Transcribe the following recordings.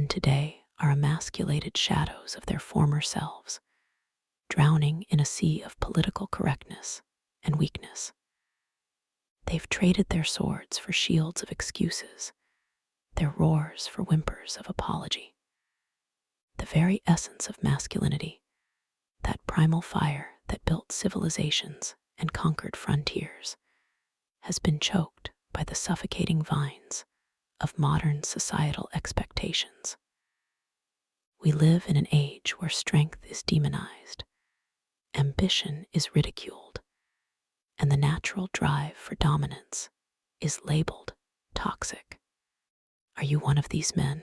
men today are emasculated shadows of their former selves, drowning in a sea of political correctness and weakness. They've traded their swords for shields of excuses, their roars for whimpers of apology. The very essence of masculinity, that primal fire that built civilizations and conquered frontiers, has been choked by the suffocating vines of modern societal expectations. We live in an age where strength is demonized, ambition is ridiculed, and the natural drive for dominance is labeled toxic. Are you one of these men?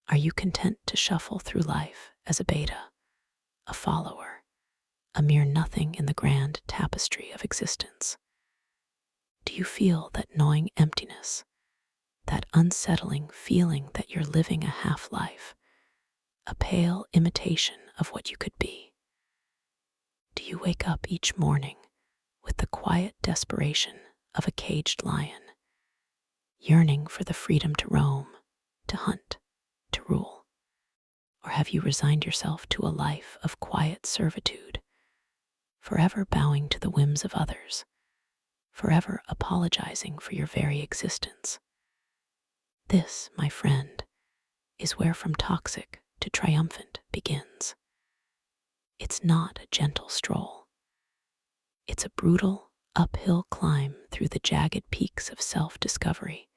Are you content to shuffle through life as a beta, a follower, a mere nothing in the grand tapestry of existence? Do you feel that gnawing emptiness, that unsettling feeling that you're living a half-life, a pale imitation of what you could be? Do you wake up each morning with the quiet desperation of a caged lion, yearning for the freedom to roam, to hunt, to rule? Or have you resigned yourself to a life of quiet servitude, forever bowing to the whims of others, forever apologizing for your very existence? This, my friend, is where From Toxic to Triumphant begins. It's not a gentle stroll. It's a brutal, uphill climb through the jagged peaks of self-discovery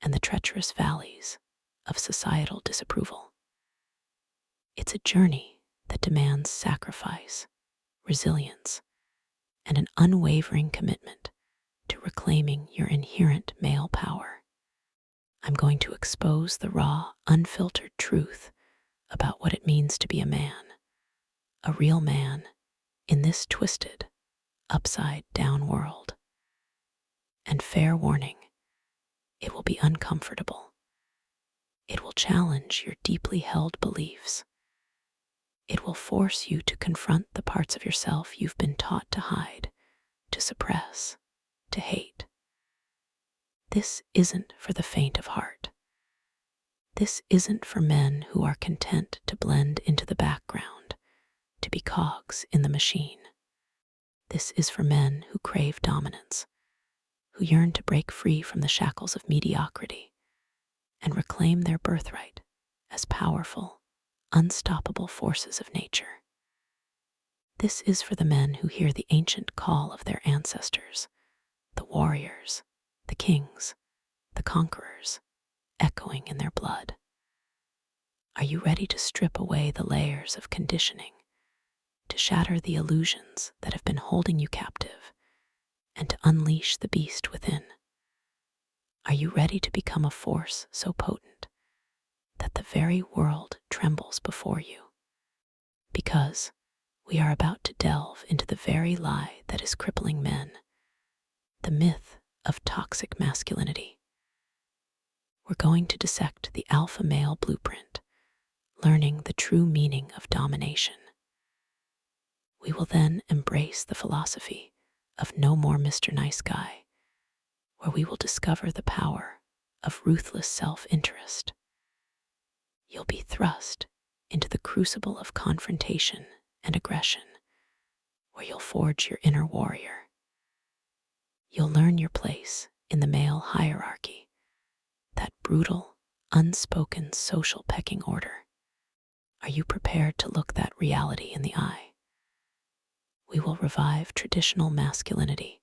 and the treacherous valleys of societal disapproval. It's a journey that demands sacrifice, resilience, and an unwavering commitment to reclaiming your inherent male power. I'm going to expose the raw, unfiltered truth about what it means to be a man, a real man, in this twisted, upside-down world. And fair warning, it will be uncomfortable. It will challenge your deeply held beliefs. It will force you to confront the parts of yourself you've been taught to hide, to suppress, to hate. This isn't for the faint of heart. This isn't for men who are content to blend into the background, to be cogs in the machine. This is for men who crave dominance, who yearn to break free from the shackles of mediocrity and reclaim their birthright as powerful, unstoppable forces of nature. This is for the men who hear the ancient call of their ancestors, the warriors, the kings, the conquerors, echoing in their blood. Are you ready to strip away the layers of conditioning, to shatter the illusions that have been holding you captive, and to unleash the beast within? Are you ready to become a force so potent that the very world trembles before you? Because we are about to delve into the very lie that is crippling men, the myth of toxic masculinity. We're going to dissect the alpha male blueprint, learning the true meaning of domination. We will then embrace the philosophy of no more Mr. Nice Guy, where we will discover the power of ruthless self-interest. You'll be thrust into the crucible of confrontation and aggression, where you'll forge your inner warrior. You'll learn your place in the male hierarchy, that brutal, unspoken social pecking order. Are you prepared to look that reality in the eye? We will revive traditional masculinity,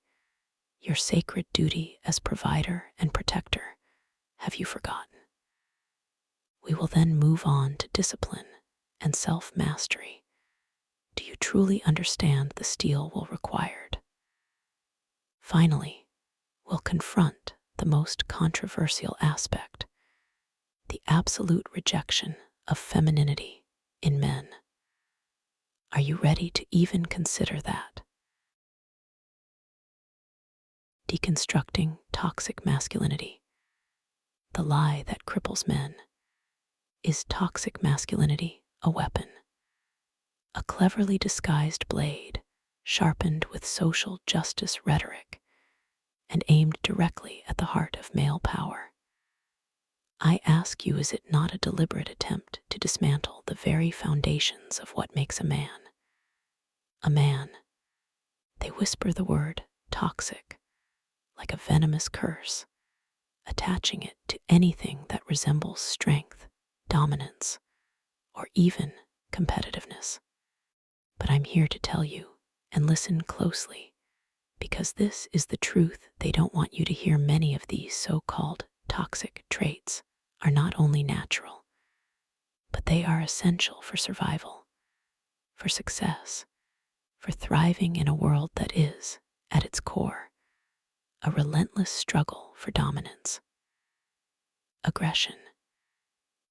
your sacred duty as provider and protector. Have you forgotten? We will then move on to discipline and self-mastery. Do you truly understand the steel will required? Finally, we'll confront the most controversial aspect, the absolute rejection of femininity in men. Are you ready to even consider that? Deconstructing Toxic Masculinity. The lie that cripples men. Is toxic masculinity a weapon? A cleverly disguised blade, sharpened with social justice rhetoric and aimed directly at the heart of male power? I ask you, is it not a deliberate attempt to dismantle the very foundations of what makes a man? A man. They whisper the word toxic like a venomous curse, attaching it to anything that resembles strength, dominance, or even competitiveness. But I'm here to tell you, and listen closely, because this is the truth they don't want you to hear. Many of these so-called toxic traits are not only natural, but they are essential for survival, for success, for thriving in a world that is, at its core, a relentless struggle for dominance. Aggression.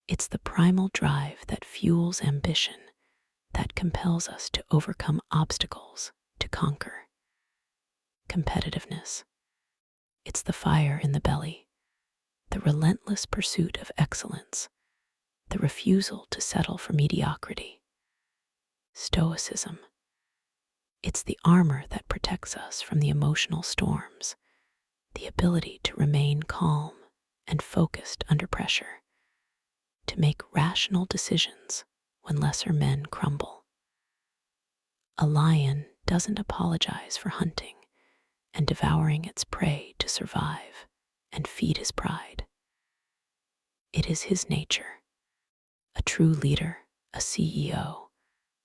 It's the primal drive that fuels ambition, that compels us to overcome obstacles, to conquer. Competitiveness. It's the fire in the belly, the relentless pursuit of excellence, the refusal to settle for mediocrity. Stoicism. It's the armor that protects us from the emotional storms, the ability to remain calm and focused under pressure, to make rational decisions when lesser men crumble. A lion doesn't apologize for hunting and devouring its prey to survive and feed his pride. It is his nature. A true leader, a CEO,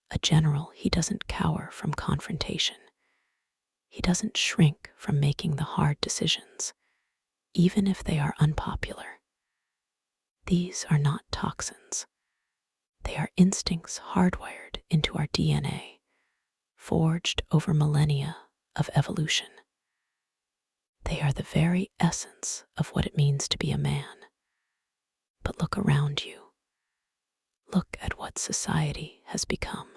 a general, he doesn't cower from confrontation. He doesn't shrink from making the hard decisions, even if they are unpopular. These are not toxins. They are instincts hardwired into our DNA, forged over millennia of evolution. They are the very essence of what it means to be a man. But look around you. Look at what society has become.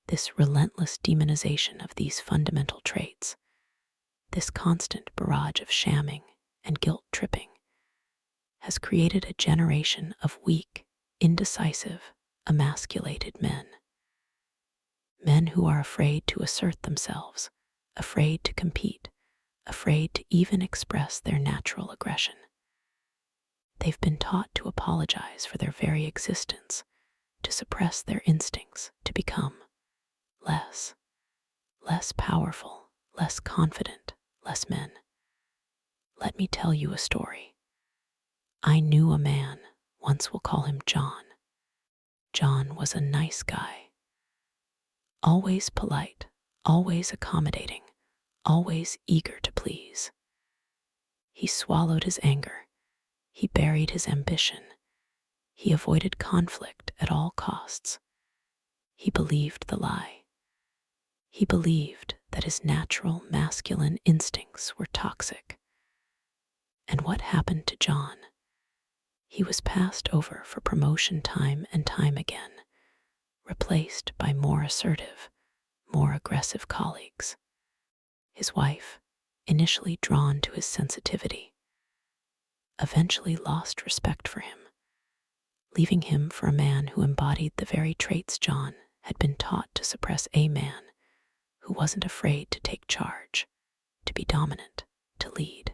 This relentless demonization of these fundamental traits, this constant barrage of shamming and guilt-tripping, has created a generation of weak, indecisive, emasculated men. Men who are afraid to assert themselves, afraid to compete, afraid to even express their natural aggression. They've been taught to apologize for their very existence, to suppress their instincts, to become less powerful, less confident, less men. Let me tell you a story. I knew a man, once we'll call him John. John was a nice guy, always polite, always accommodating, always eager to please. He swallowed his anger. He buried his ambition. He avoided conflict at all costs. He believed the lie. He believed that his natural masculine instincts were toxic. And what happened to John? He was passed over for promotion time and time again, replaced by more assertive, more aggressive colleagues. His wife, initially drawn to his sensitivity, eventually lost respect for him, leaving him for a man who embodied the very traits John had been taught to suppress. A man who wasn't afraid to take charge, to be dominant, to lead.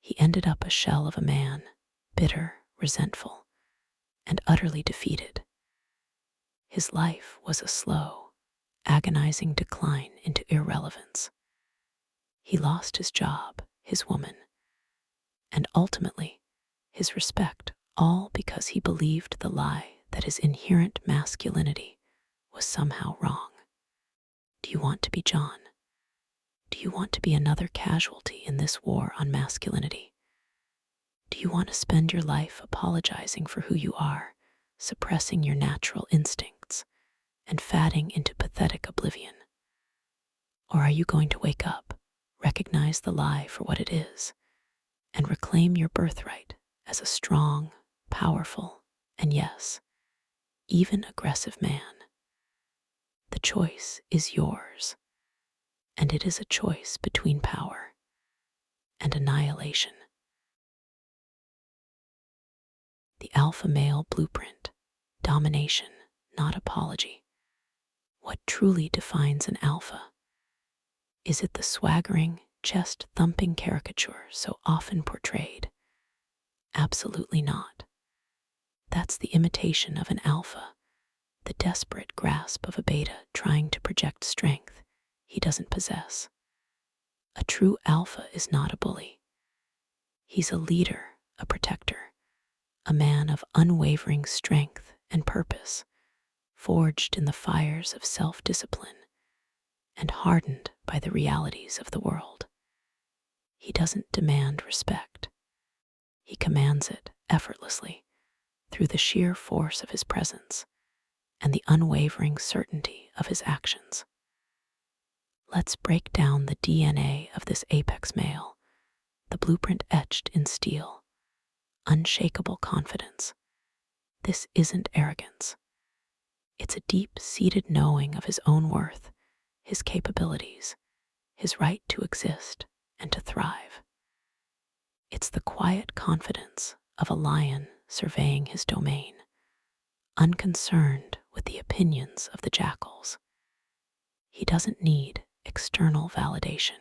He ended up a shell of a man, bitter, resentful, and utterly defeated. His life was a slow, agonizing decline into irrelevance. He lost his job, his woman, and ultimately his respect, all because he believed the lie that his inherent masculinity was somehow wrong. Do you want to be John? Do you want to be another casualty in this war on masculinity? Do you want to spend your life apologizing for who you are, suppressing your natural instincts, and fatting into pathetic oblivion? Or are you going to wake up, recognize the lie for what it is, and reclaim your birthright as a strong, powerful, and yes, even aggressive man? The choice is yours, and it is a choice between power and annihilation. The alpha male blueprint, domination, not apology. What truly defines an alpha? Is it the swaggering, chest-thumping caricature so often portrayed? Absolutely not. That's the imitation of an alpha, the desperate grasp of a beta trying to project strength he doesn't possess. A true alpha is not a bully. He's a leader, a protector, a man of unwavering strength and purpose, forged in the fires of self-discipline and hardened by the realities of the world. He doesn't demand respect. He commands it effortlessly through the sheer force of his presence and the unwavering certainty of his actions. Let's break down the DNA of this apex male, the blueprint etched in steel. Unshakable confidence. This isn't arrogance. It's a deep-seated knowing of his own worth, his capabilities, his right to exist and to thrive. It's the quiet confidence of a lion surveying his domain, unconcerned with the opinions of the jackals. He doesn't need external validation.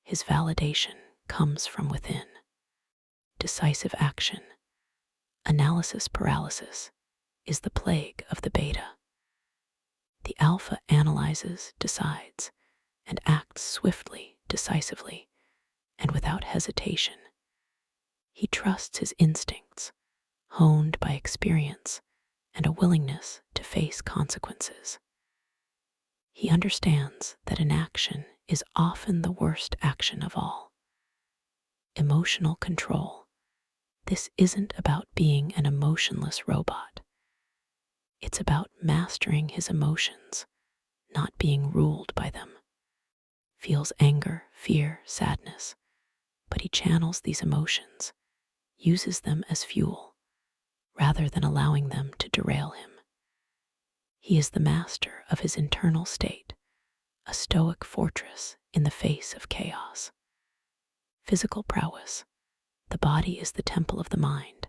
His validation comes from within. Decisive action, analysis paralysis, is the plague of the beta. The alpha analyzes, decides, and acts swiftly, decisively, and without hesitation. He trusts his instincts, honed by experience and a willingness to face consequences. He understands that inaction is often the worst action of all. Emotional control. This isn't about being an emotionless robot. It's about mastering his emotions, not being ruled by them. Feels anger, fear, sadness, but he channels these emotions, uses them as fuel, rather than allowing them to derail him. He is the master of his internal state, a stoic fortress in the face of chaos. Physical prowess. The body is the temple of the mind,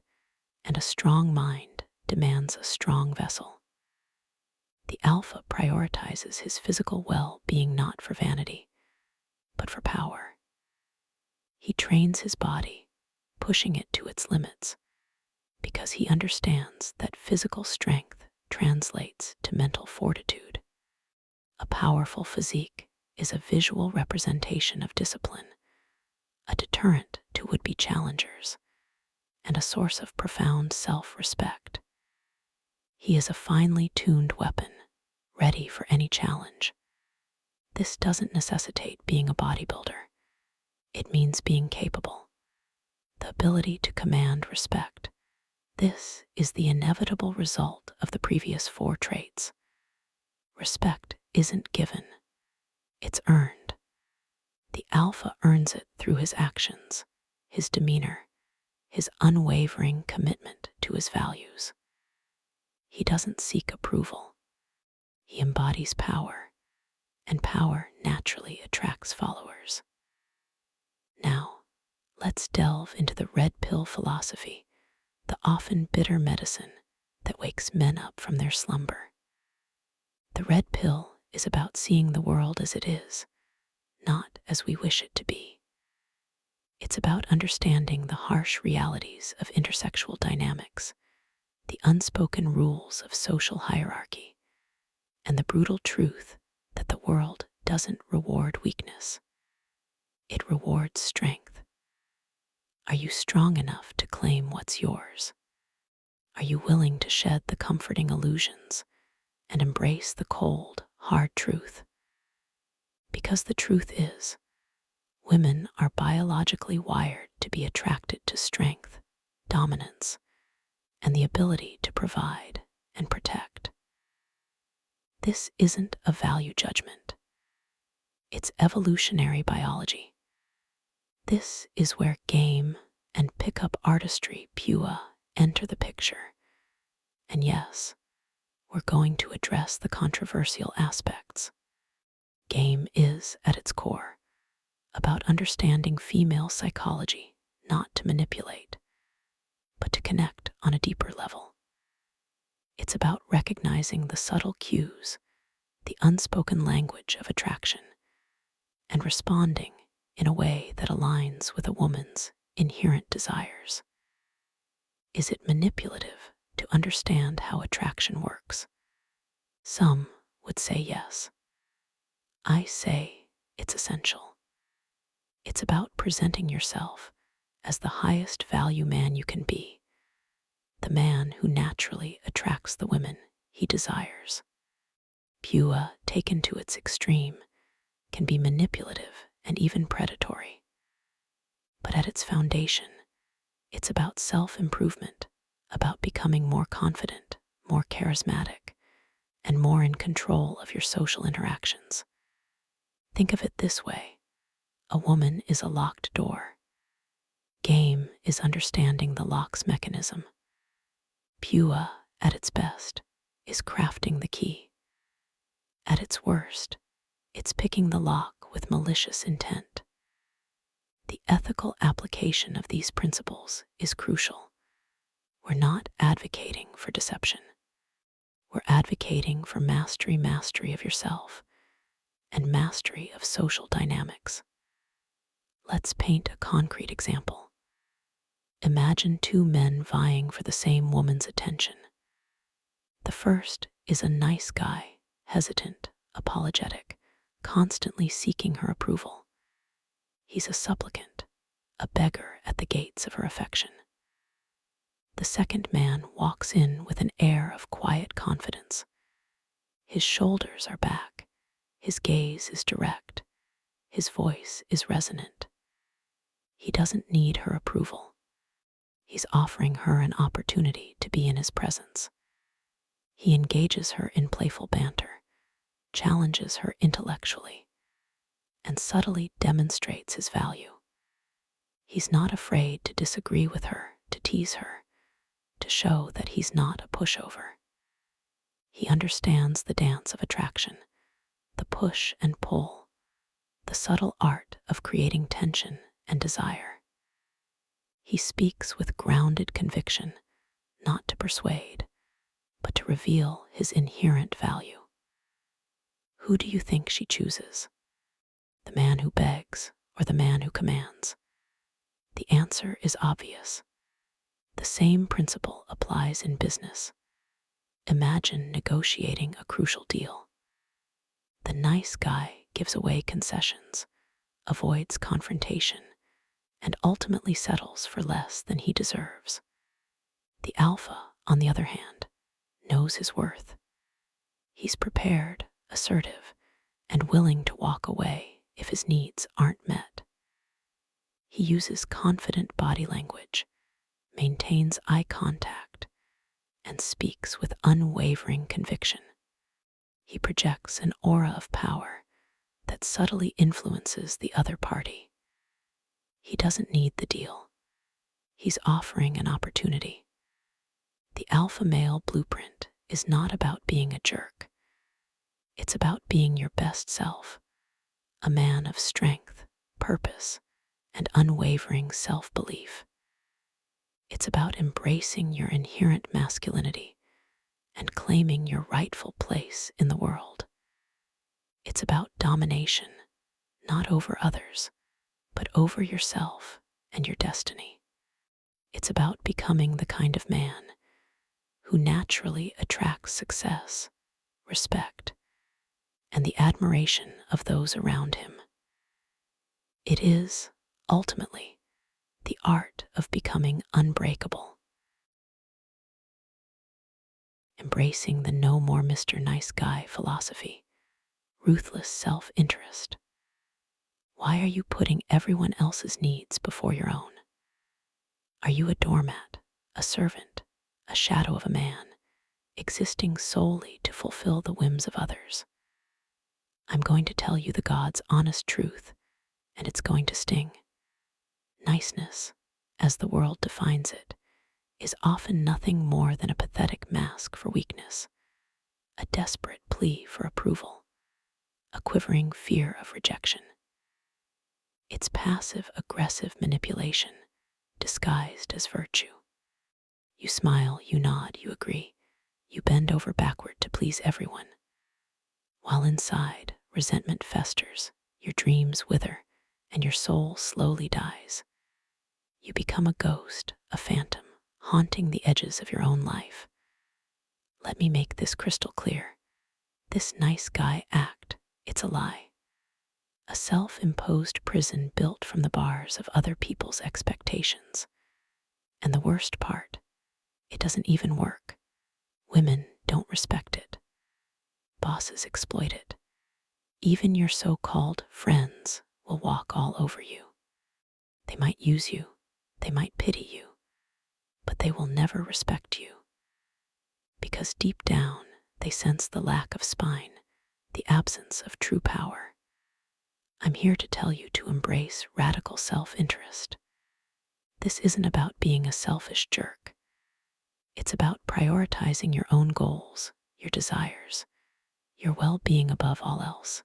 and a strong mind demands a strong vessel. The alpha prioritizes his physical well-being not for vanity, but for power. He trains his body, pushing it to its limits, because he understands that physical strength translates to mental fortitude. A powerful physique is a visual representation of discipline, a deterrent to would-be challengers, and a source of profound self-respect. He is a finely tuned weapon, ready for any challenge. This doesn't necessitate being a bodybuilder. It means being capable, the ability to command respect. This is the inevitable result of the previous 4 traits. Respect isn't given, it's earned. The alpha earns it through his actions, his demeanor, his unwavering commitment to his values. He doesn't seek approval. He embodies power, and power naturally attracts followers. Now, let's delve into the red pill philosophy, the often bitter medicine that wakes men up from their slumber. The red pill is about seeing the world as it is, not as we wish it to be. It's about understanding the harsh realities of intersexual dynamics, the unspoken rules of social hierarchy, and the brutal truth that the world doesn't reward weakness. It rewards strength. Are you strong enough to claim what's yours? Are you willing to shed the comforting illusions and embrace the cold, hard truth? Because the truth is, women are biologically wired to be attracted to strength, dominance, and the ability to provide and protect. This isn't a value judgment. It's evolutionary biology. This is where game and pickup artistry pure enter the picture. And yes, we're going to address the controversial aspects. Game is, at its core, about understanding female psychology, not to manipulate, but to connect on a deeper level. It's about recognizing the subtle cues, the unspoken language of attraction, and responding in a way that aligns with a woman's inherent desires. Is it manipulative to understand how attraction works? Some would say yes. I say it's essential. It's about presenting yourself as the highest value man you can be, the man who naturally attracts the women he desires. Pua, taken to its extreme, can be manipulative and even predatory. But at its foundation, it's about self-improvement, about becoming more confident, more charismatic, and more in control of your social interactions. Think of it this way. A woman is a locked door. Game is understanding the lock's mechanism. Pua, at its best, is crafting the key. At its worst, it's picking the lock with malicious intent. The ethical application of these principles is crucial. We're not advocating for deception. We're advocating for mastery of yourself and mastery of social dynamics. Let's paint a concrete example. Imagine two men vying for the same woman's attention. The first is a nice guy, hesitant, apologetic, constantly seeking her approval. He's a supplicant, a beggar at the gates of her affection. The second man walks in with an air of quiet confidence. His shoulders are back, his gaze is direct, his voice is resonant. He doesn't need her approval. He's offering her an opportunity to be in his presence. He engages her in playful banter, challenges her intellectually, and subtly demonstrates his value. He's not afraid to disagree with her, to tease her, to show that he's not a pushover. He understands the dance of attraction, the push and pull, the subtle art of creating tension and desire. He speaks with grounded conviction, not to persuade, but to reveal his inherent value. Who do you think she chooses? The man who begs or the man who commands? The answer is obvious. The same principle applies in business. Imagine negotiating a crucial deal. The nice guy gives away concessions, avoids confrontation, and ultimately settles for less than he deserves. The alpha, on the other hand, knows his worth. He's prepared, assertive, and willing to walk away if his needs aren't met. He uses confident body language, maintains eye contact, and speaks with unwavering conviction. He projects an aura of power that subtly influences the other party. He doesn't need the deal. He's offering an opportunity. The alpha male blueprint is not about being a jerk. It's about being your best self, a man of strength, purpose, and unwavering self-belief. It's about embracing your inherent masculinity and claiming your rightful place in the world. It's about domination, not over others, but over yourself and your destiny. It's about becoming the kind of man who naturally attracts success, respect, and the admiration of those around him. It is, ultimately, the art of becoming unbreakable. Embracing the no more Mr. Nice Guy philosophy, ruthless self-interest. Why are you putting everyone else's needs before your own? Are you a doormat, a servant, a shadow of a man, existing solely to fulfill the whims of others? I'm going to tell you the God's honest truth, and it's going to sting. Niceness, as the world defines it, is often nothing more than a pathetic mask for weakness, a desperate plea for approval, a quivering fear of rejection. It's passive-aggressive manipulation, disguised as virtue. You smile, you nod, you agree, you bend over backward to please everyone. While inside, resentment festers, your dreams wither, and your soul slowly dies. You become a ghost, a phantom, haunting the edges of your own life. Let me make this crystal clear. This nice guy act, it's a lie. A self-imposed prison built from the bars of other people's expectations. And the worst part, it doesn't even work. Women don't respect it. Bosses exploit it. Even your so-called friends will walk all over you. They might use you, they might pity you, but they will never respect you. Because deep down, they sense the lack of spine, the absence of true power. I'm here to tell you to embrace radical self-interest. This isn't about being a selfish jerk. It's about prioritizing your own goals, your desires, your well-being above all else.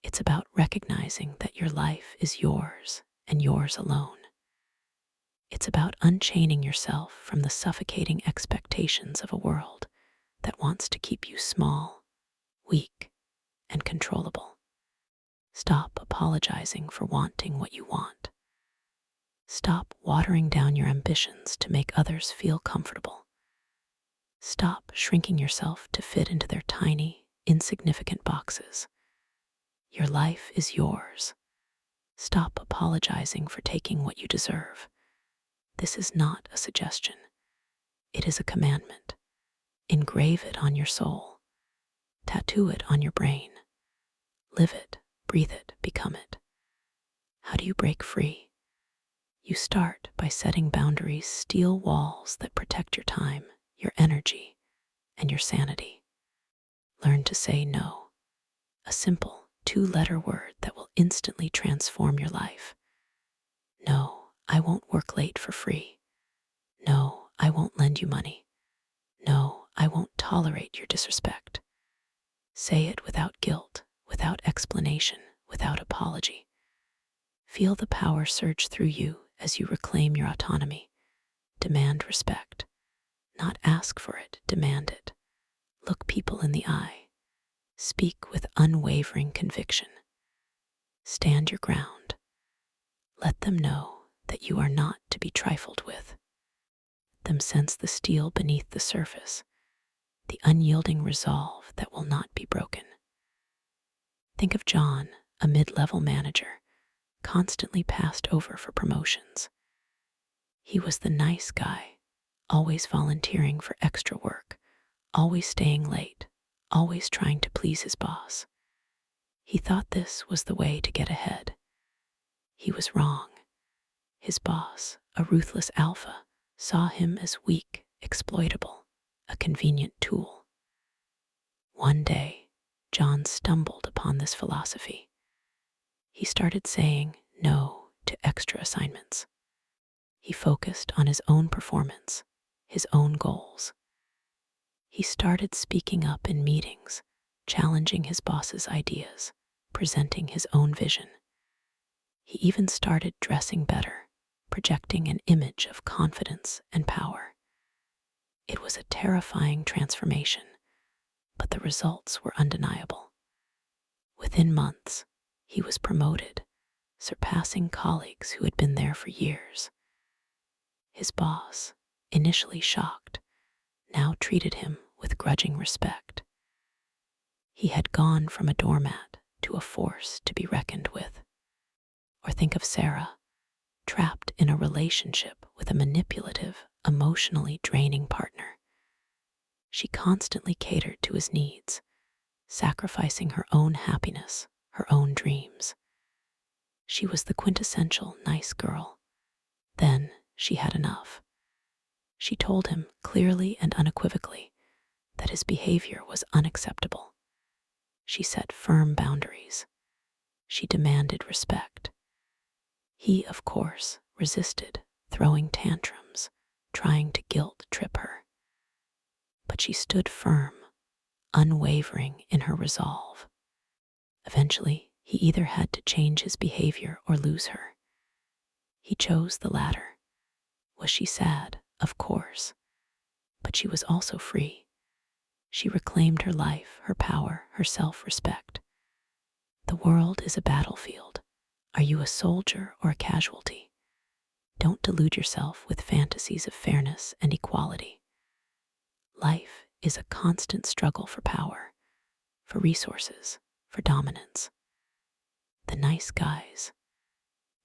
It's about recognizing that your life is yours and yours alone. It's about unchaining yourself from the suffocating expectations of a world that wants to keep you small, weak, and controllable. Stop apologizing for wanting what you want. Stop watering down your ambitions to make others feel comfortable. Stop shrinking yourself to fit into their tiny, insignificant boxes. Your life is yours. Stop apologizing for taking what you deserve. This is not a suggestion. It is a commandment. Engrave it on your soul. Tattoo it on your brain. Live it, breathe it, become it. How do you break free? You start by setting boundaries, steel walls that protect your time, your energy, and your sanity. Learn to say no. A simple 2-letter word that will instantly transform your life. No, I won't work late for free. No, I won't lend you money. No, I won't tolerate your disrespect. Say it without guilt, without explanation, without apology. Feel the power surge through you as you reclaim your autonomy. Demand respect. Not ask for it, demand it. Look people in the eye. Speak with unwavering conviction. Stand your ground. Let them know that you are not to be trifled with. Let them sense the steel beneath the surface, the unyielding resolve that will not be broken. Think of John, a mid-level manager, constantly passed over for promotions. He was the nice guy, always volunteering for extra work, always staying late, always trying to please his boss. He thought this was the way to get ahead. He was wrong. His boss, a ruthless alpha, saw him as weak, exploitable, a convenient tool. One day, John stumbled upon this philosophy. He started saying no to extra assignments. He focused on his own performance, his own goals. He started speaking up in meetings, challenging his boss's ideas, presenting his own vision. He even started dressing better, projecting an image of confidence and power. It was a terrifying transformation, but the results were undeniable. Within months, he was promoted, surpassing colleagues who had been there for years. His boss, initially shocked, now treated him with grudging respect. He had gone from a doormat to a force to be reckoned with. Or think of Sarah, trapped in a relationship with a manipulative, emotionally draining partner. She constantly catered to his needs, sacrificing her own happiness, her own dreams. She was the quintessential nice girl. Then she had enough. She told him clearly and unequivocally that his behavior was unacceptable. She set firm boundaries. She demanded respect. He, of course, resisted, throwing tantrums, trying to guilt trip her. But she stood firm, unwavering in her resolve. Eventually, he either had to change his behavior or lose her. He chose the latter. Was she sad? Of course. But she was also free. She reclaimed her life, her power, her self-respect. The world is a battlefield. Are you a soldier or a casualty? Don't delude yourself with fantasies of fairness and equality. Life is a constant struggle for power, for resources, for dominance. The nice guys,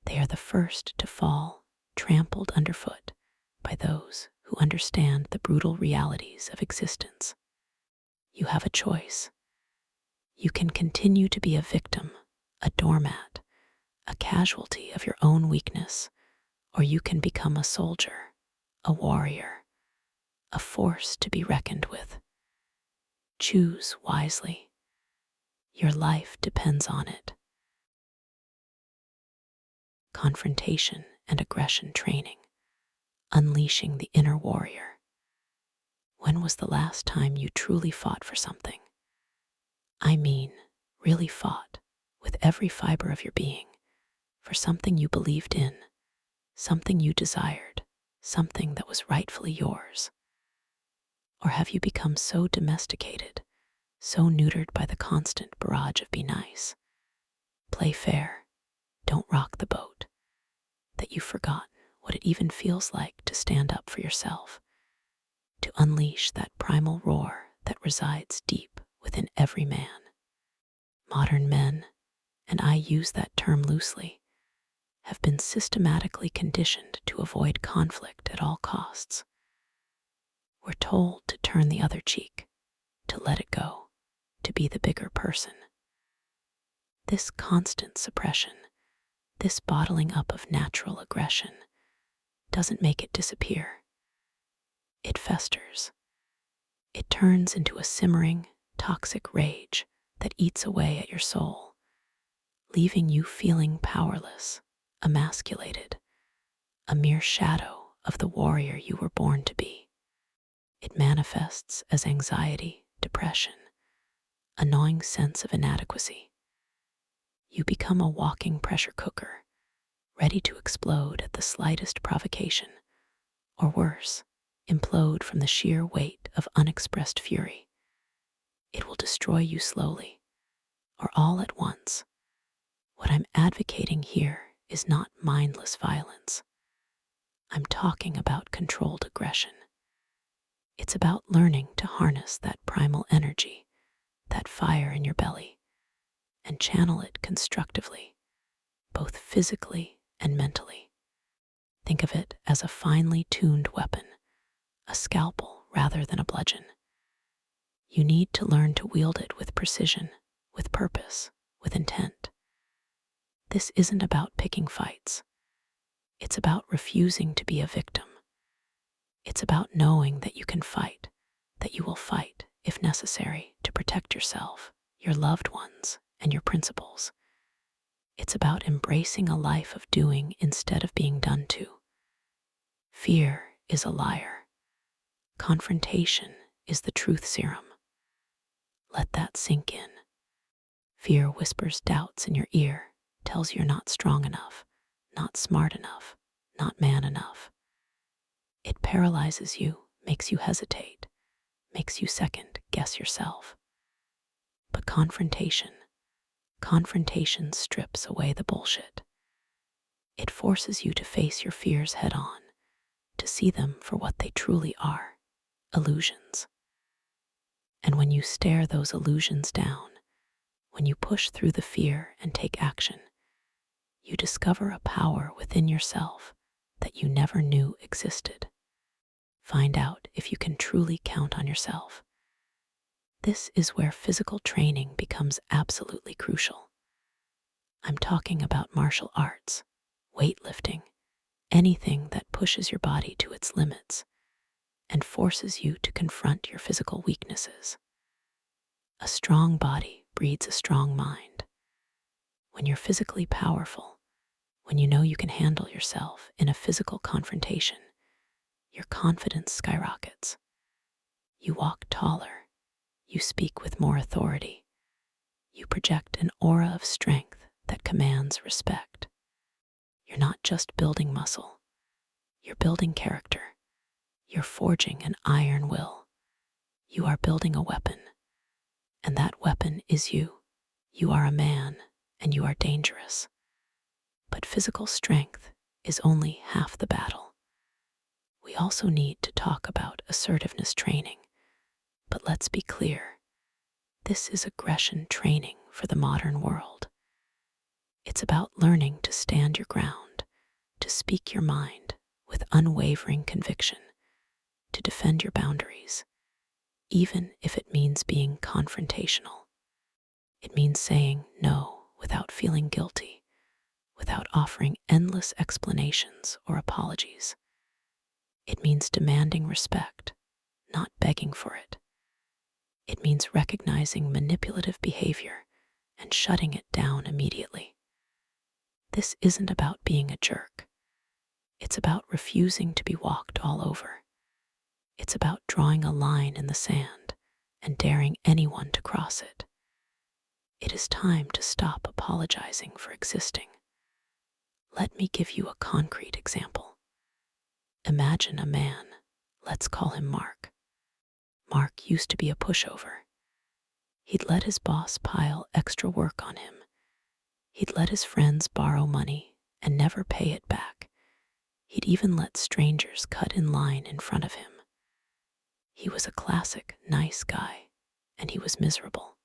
they are the first to fall, trampled underfoot by those who understand the brutal realities of existence. You have a choice. You can continue to be a victim, a doormat, a casualty of your own weakness, or you can become a soldier, a warrior, a force to be reckoned with. Choose wisely. Your life depends on it. Confrontation and Aggression training, unleashing the inner warrior. When was the last time you truly fought for something? I mean, really fought, with every fiber of your being, for something you believed in, something you desired, something that was rightfully yours? Or have you become so domesticated, so neutered by the constant barrage of be nice, play fair, don't rock the boat, that you've forgotten what it even feels like to stand up for yourself, to unleash that primal roar that resides deep within every man? Modern men, and I use that term loosely, have been systematically conditioned to avoid conflict at all costs. We're told to turn the other cheek, to let it go, to be the bigger person. This constant suppression, this bottling up of natural aggression, doesn't make it disappear. It festers. It turns into a simmering, toxic rage that eats away at your soul, leaving you feeling powerless, emasculated, a mere shadow of the warrior you were born to be. It manifests as anxiety, depression, a gnawing sense of inadequacy. You become a walking pressure cooker, ready to explode at the slightest provocation, or worse, implode from the sheer weight of unexpressed fury. It will destroy you slowly, or all at once. What I'm advocating here is not mindless violence. I'm talking about controlled aggression. It's about learning to harness that primal energy, that fire in your belly, and channel it constructively, both physically and mentally. Think of it as a finely tuned weapon, a scalpel rather than a bludgeon. You need to learn to wield it with precision, with purpose, with intent. This isn't about picking fights. It's about refusing to be a victim. It's about knowing that you can fight, that you will fight, if necessary, to protect yourself, your loved ones, and your principles. It's about embracing a life of doing instead of being done to. Fear is a liar. Confrontation is the truth serum. Let that sink in. Fear whispers doubts in your ear, tells you're not strong enough, not smart enough, not man enough. It paralyzes you, makes you hesitate, makes you second guess yourself. But confrontation strips away the bullshit. It forces you to face your fears head on, to see them for what they truly are, illusions. And when you stare those illusions down, when you push through the fear and take action, you discover a power within yourself that you never knew existed. Find out if you can truly count on yourself. This is where physical training becomes absolutely crucial. I'm talking about martial arts, weightlifting, anything that pushes your body to its limits and forces you to confront your physical weaknesses. A strong body breeds a strong mind. When you're physically powerful, when you know you can handle yourself in a physical confrontation, your confidence skyrockets. You walk taller. You speak with more authority. You project an aura of strength that commands respect. You're not just building muscle. You're building character. You're forging an iron will. You are building a weapon. And that weapon is you. You are a man, and you are dangerous. But physical strength is only half the battle. We also need to talk about assertiveness training, but let's be clear, this is aggression training for the modern world. It's about learning to stand your ground, to speak your mind with unwavering conviction, to defend your boundaries, even if it means being confrontational. It means saying no without feeling guilty, without offering endless explanations or apologies. It means demanding respect, not begging for it. It means recognizing manipulative behavior and shutting it down immediately. This isn't about being a jerk. It's about refusing to be walked all over. It's about drawing a line in the sand and daring anyone to cross it. It is time to stop apologizing for existing. Let me give you a concrete example. Imagine a man, let's call him Mark. Mark used to be a pushover. He'd let his boss pile extra work on him. He'd let his friends borrow money and never pay it back. He'd even let strangers cut in line in front of him. He was a classic nice guy, and he was miserable.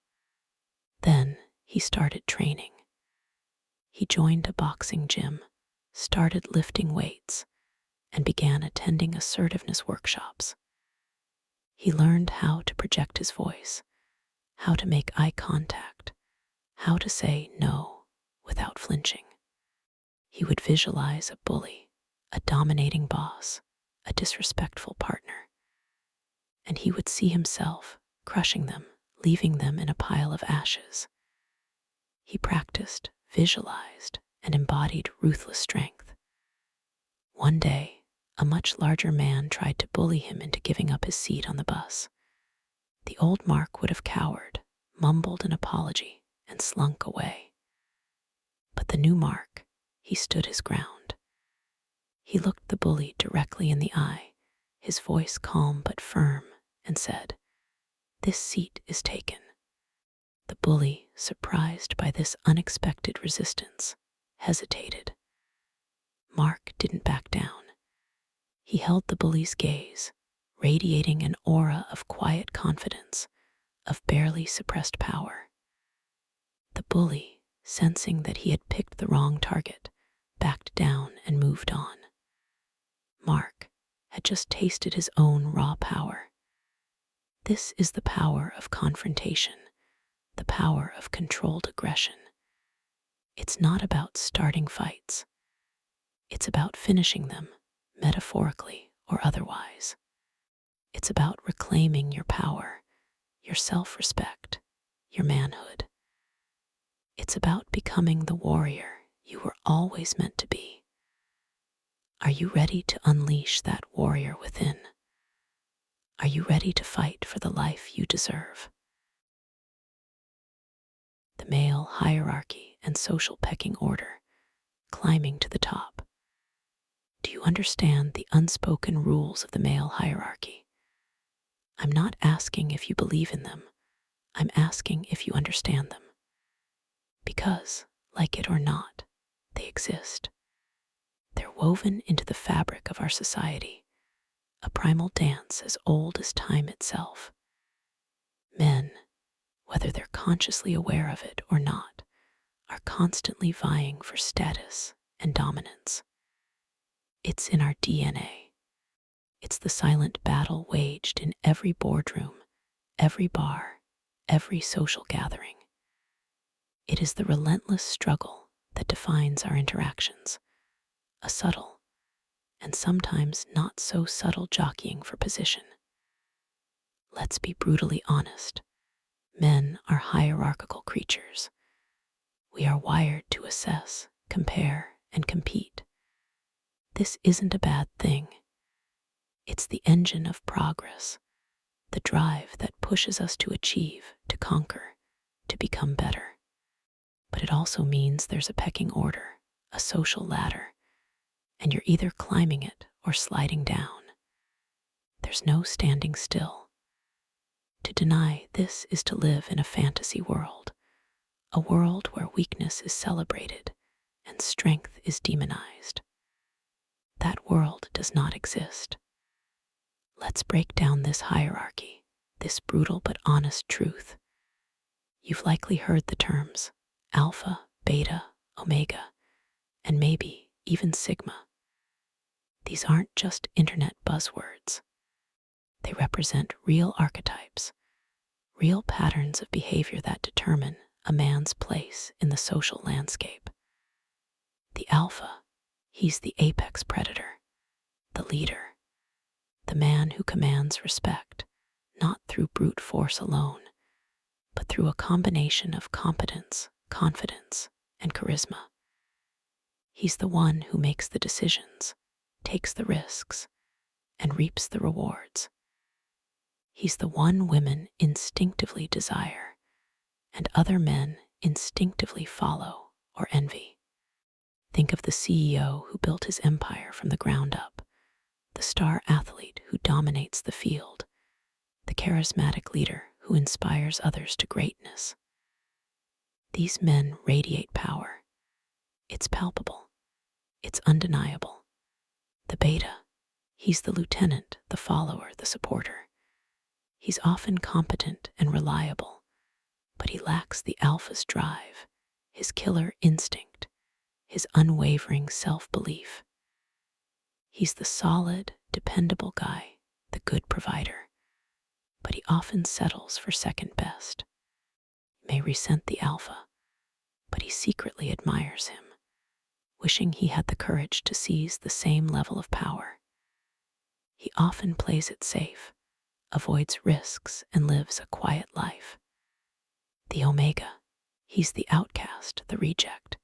Then he started training. He joined a boxing gym, started lifting weights, and began attending assertiveness workshops. He learned how to project his voice, how to make eye contact, how to say no without flinching. He would visualize a bully, a dominating boss, a disrespectful partner, and he would see himself crushing them, leaving them in a pile of ashes. He practiced, visualized, and embodied ruthless strength. One day, a much larger man tried to bully him into giving up his seat on the bus. The old Mark would have cowered, mumbled an apology, and slunk away. But the new Mark, he stood his ground. He looked the bully directly in the eye, his voice calm but firm, and said, "This seat is taken." The bully, surprised by this unexpected resistance, hesitated. Mark didn't back down. He held the bully's gaze, radiating an aura of quiet confidence, of barely suppressed power. The bully, sensing that he had picked the wrong target, backed down and moved on. Mark had just tasted his own raw power. This is the power of confrontation, the power of controlled aggression. It's not about starting fights. It's about finishing them, metaphorically or otherwise. It's about reclaiming your power, your self-respect, your manhood. It's about becoming the warrior you were always meant to be. Are you ready to unleash that warrior within? Are you ready to fight for the life you deserve? The male hierarchy and social pecking order, climbing to the top. Do you understand the unspoken rules of the male hierarchy? I'm not asking if you believe in them. I'm asking if you understand them. Because, like it or not, they exist. They're woven into the fabric of our society, a primal dance as old as time itself. Men, whether they're consciously aware of it or not, are constantly vying for status and dominance. It's in our DNA. It's the silent battle waged in every boardroom, every bar, every social gathering. It is the relentless struggle that defines our interactions, a subtle and sometimes not so subtle jockeying for position. Let's be brutally honest. Men are hierarchical creatures. We are wired to assess, compare, and compete. This isn't a bad thing. It's the engine of progress, the drive that pushes us to achieve, to conquer, to become better. But it also means there's a pecking order, a social ladder, and you're either climbing it or sliding down. There's no standing still. To deny this is to live in a fantasy world, a world where weakness is celebrated and strength is demonized. That world does not exist. Let's break down this hierarchy, this brutal but honest truth. You've likely heard the terms alpha, beta, omega, and maybe even sigma. These aren't just internet buzzwords. They represent real archetypes, real patterns of behavior that determine a man's place in the social landscape. The alpha, he's the apex predator, the leader, the man who commands respect, not through brute force alone, but through a combination of competence, confidence, and charisma. He's the one who makes the decisions, takes the risks, and reaps the rewards. He's the one women instinctively desire, and other men instinctively follow or envy. Think of the CEO who built his empire from the ground up, the star athlete who dominates the field, the charismatic leader who inspires others to greatness. These men radiate power. It's palpable. It's undeniable. The beta, he's the lieutenant, the follower, the supporter. He's often competent and reliable, but he lacks the alpha's drive, his killer instinct, his unwavering self-belief. He's the solid, dependable guy, the good provider, but he often settles for second best. He may resent the alpha, but he secretly admires him, wishing he had the courage to seize the same level of power. He often plays it safe, avoids risks, and lives a quiet life. The omega, he's the outcast, the reject,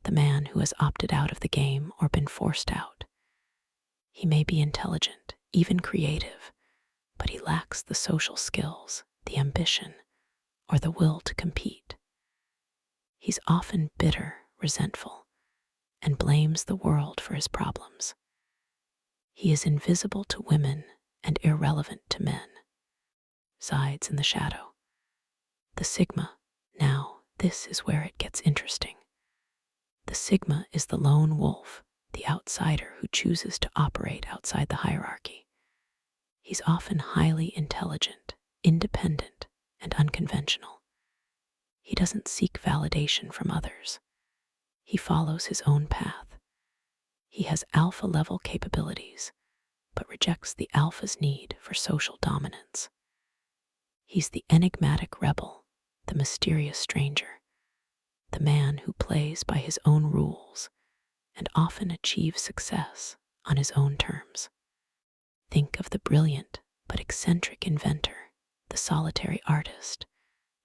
the man who has opted out of the game or been forced out. He may be intelligent, even creative, but he lacks the social skills, the ambition, or the will to compete. He's often bitter, resentful, and blames the world for his problems. He is invisible to women and irrelevant to men. Sides in the shadow. The sigma, now this is where it gets interesting. The sigma is the lone wolf, the outsider who chooses to operate outside the hierarchy. He's often highly intelligent, independent, and unconventional. He doesn't seek validation from others. He follows his own path. He has alpha-level capabilities, but rejects the alpha's need for social dominance. He's the enigmatic rebel, the mysterious stranger, the man who plays by his own rules and often achieves success on his own terms. Think of the brilliant but eccentric inventor, the solitary artist,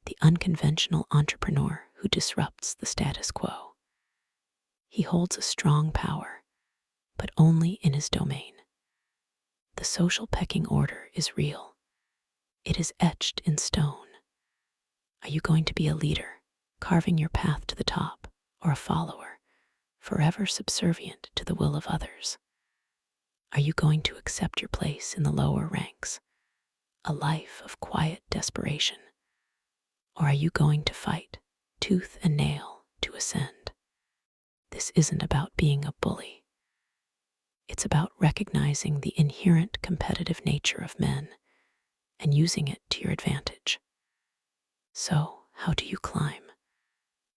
the unconventional entrepreneur who disrupts the status quo. He holds a strong power, but only in his domain. The social pecking order is real. It is etched in stone. Are you going to be a leader, carving your path to the top, or a follower, forever subservient to the will of others? Are you going to accept your place in the lower ranks, a life of quiet desperation? Or are you going to fight, tooth and nail, to ascend? This isn't about being a bully. It's about recognizing the inherent competitive nature of men and using it to your advantage. So, how do you climb?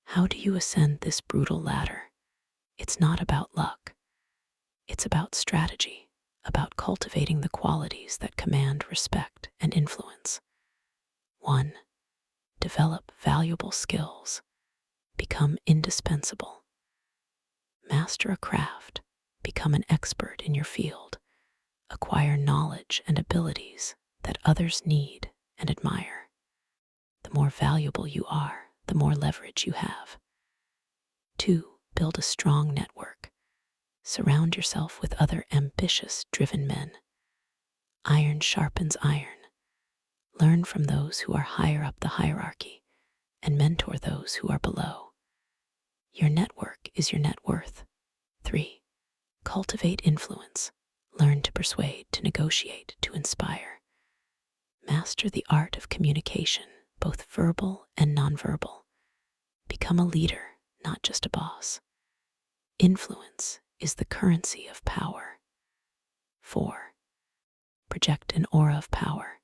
How do you ascend this brutal ladder? It's not about luck. It's about strategy, about cultivating the qualities that command respect and influence. 1. Develop valuable skills. Become indispensable. Master a craft. Become an expert in your field. Acquire knowledge and abilities that others need and admire. The more valuable you are, the more leverage you have. 2. Build a strong network. Surround yourself with other ambitious, driven men. Iron sharpens iron. Learn from those who are higher up the hierarchy and mentor those who are below. Your network is your net worth. 3. Cultivate influence. Learn to persuade, to negotiate, to inspire. Master the art of communication, both verbal and nonverbal. Become a leader, not just a boss. Influence is the currency of power. 4. Project an aura of power.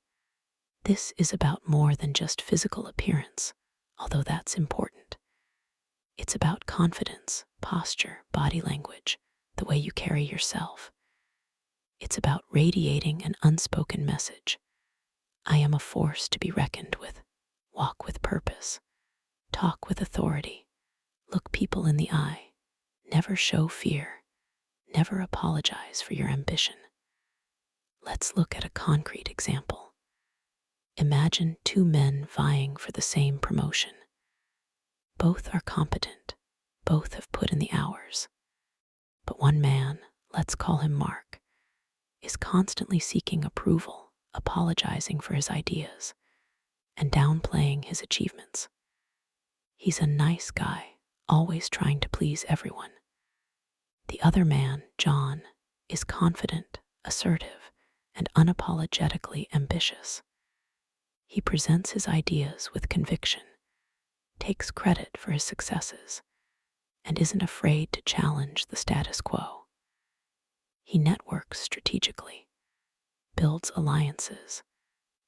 This is about more than just physical appearance, although that's important. It's about confidence, posture, body language, the way you carry yourself. It's about radiating an unspoken message. I am a force to be reckoned with. Walk with purpose. Talk with authority. Look people in the eye. Never show fear. Never apologize for your ambition. Let's look at a concrete example. Imagine two men vying for the same promotion. Both are competent. Both have put in the hours. But one man, let's call him Mark, is constantly seeking approval, apologizing for his ideas, and downplaying his achievements. He's a nice guy, always trying to please everyone. The other man, John, is confident, assertive, and unapologetically ambitious. He presents his ideas with conviction, takes credit for his successes, and isn't afraid to challenge the status quo. He networks strategically, builds alliances,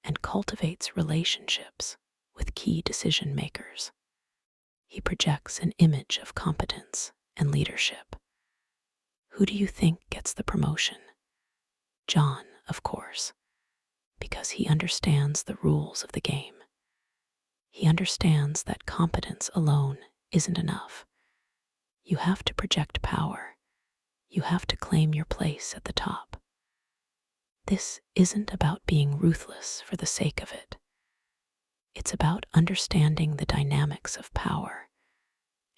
and cultivates relationships with key decision makers. He projects an image of competence and leadership. Who do you think gets the promotion? John, of course, because he understands the rules of the game. He understands that competence alone isn't enough. You have to project power. You have to claim your place at the top. This isn't about being ruthless for the sake of it. It's about understanding the dynamics of power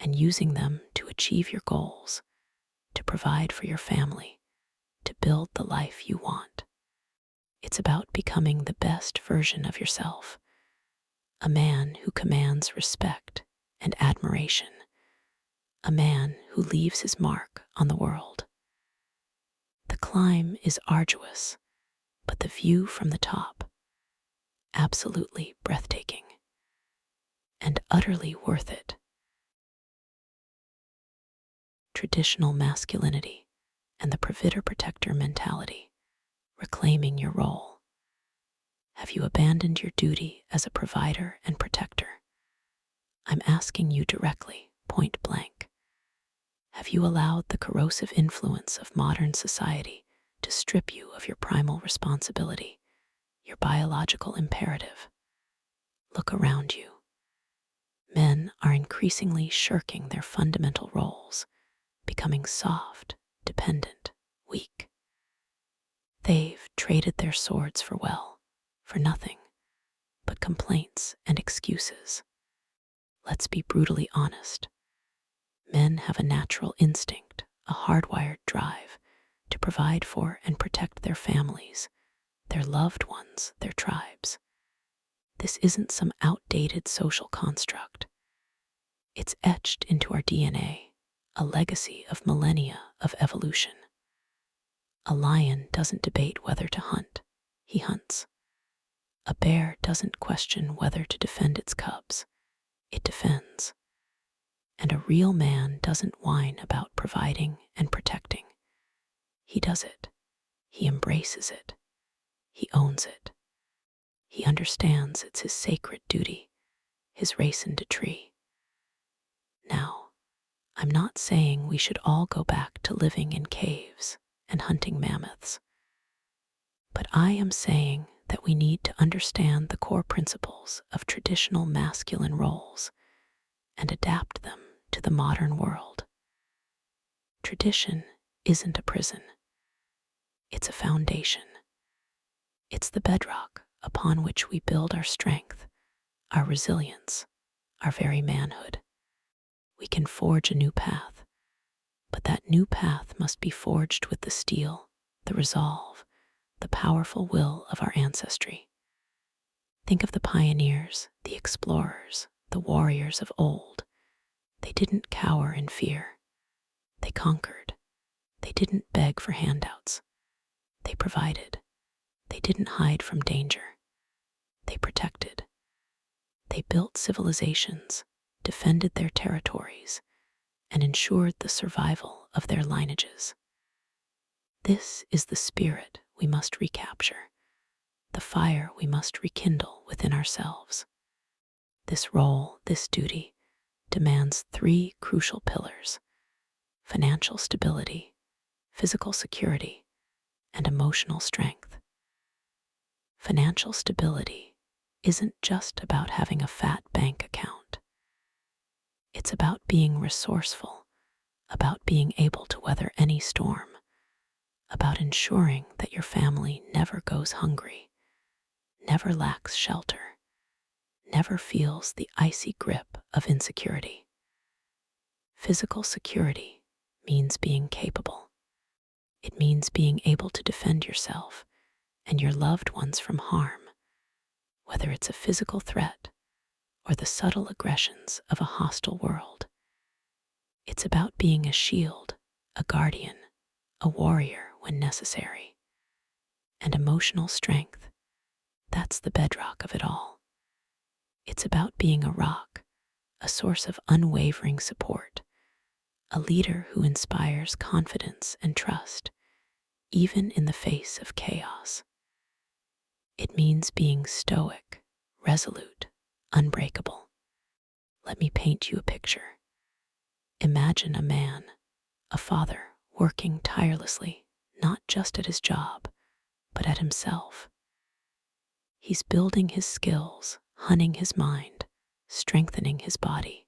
and using them to achieve your goals, to provide for your family, to build the life you want. It's about becoming the best version of yourself, a man who commands respect and admiration, a man who leaves his mark on the world. The climb is arduous, but the view from the top, absolutely breathtaking and utterly worth it. Traditional masculinity and the provider-protector mentality, reclaiming your role. Have you abandoned your duty as a provider and protector? I'm asking you directly, point blank. Have you allowed the corrosive influence of modern society to strip you of your primal responsibility, your biological imperative? Look around you. Men are increasingly shirking their fundamental roles, becoming soft, dependent, weak. They've traded their swords for nothing but complaints and excuses. Let's be brutally honest. Men have a natural instinct, a hardwired drive to provide for and protect their families, their loved ones, their tribes. This isn't some outdated social construct. It's etched into our DNA, a legacy of millennia of evolution. A lion doesn't debate whether to hunt, he hunts. A bear doesn't question whether to defend its cubs, it defends. And a real man doesn't whine about providing and protecting. He does it. He embraces it. He owns it. He understands it's his sacred duty, his raison d'etre. Now, I'm not saying we should all go back to living in caves and hunting mammoths, but I am saying that we need to understand the core principles of traditional masculine roles and adapt them to the modern world. Tradition isn't a prison. It's a foundation. It's the bedrock upon which we build our strength, our resilience, our very manhood. We can forge a new path, but that new path must be forged with the steel, the resolve, the powerful will of our ancestry. Think of the pioneers, the explorers, the warriors of old. They didn't cower in fear. They conquered. They didn't beg for handouts. They provided. They didn't hide from danger. They protected. They built civilizations, defended their territories, and ensured the survival of their lineages. This is the spirit we must recapture, the fire we must rekindle within ourselves. This role, this duty, demands three crucial pillars: financial stability, physical security, and emotional strength. Financial stability isn't just about having a fat bank account. It's about being resourceful, about being able to weather any storm, about ensuring that your family never goes hungry, never lacks shelter, never feels the icy grip of insecurity. Physical security means being capable. It means being able to defend yourself and your loved ones from harm, whether it's a physical threat or the subtle aggressions of a hostile world. It's about being a shield, a guardian, a warrior when necessary. And emotional strength, that's the bedrock of it all. It's about being a rock, a source of unwavering support, a leader who inspires confidence and trust, even in the face of chaos. It means being stoic, resolute, unbreakable. Let me paint you a picture. Imagine a man, a father, working tirelessly, not just at his job, but at himself. He's building his skills, honing his mind, strengthening his body.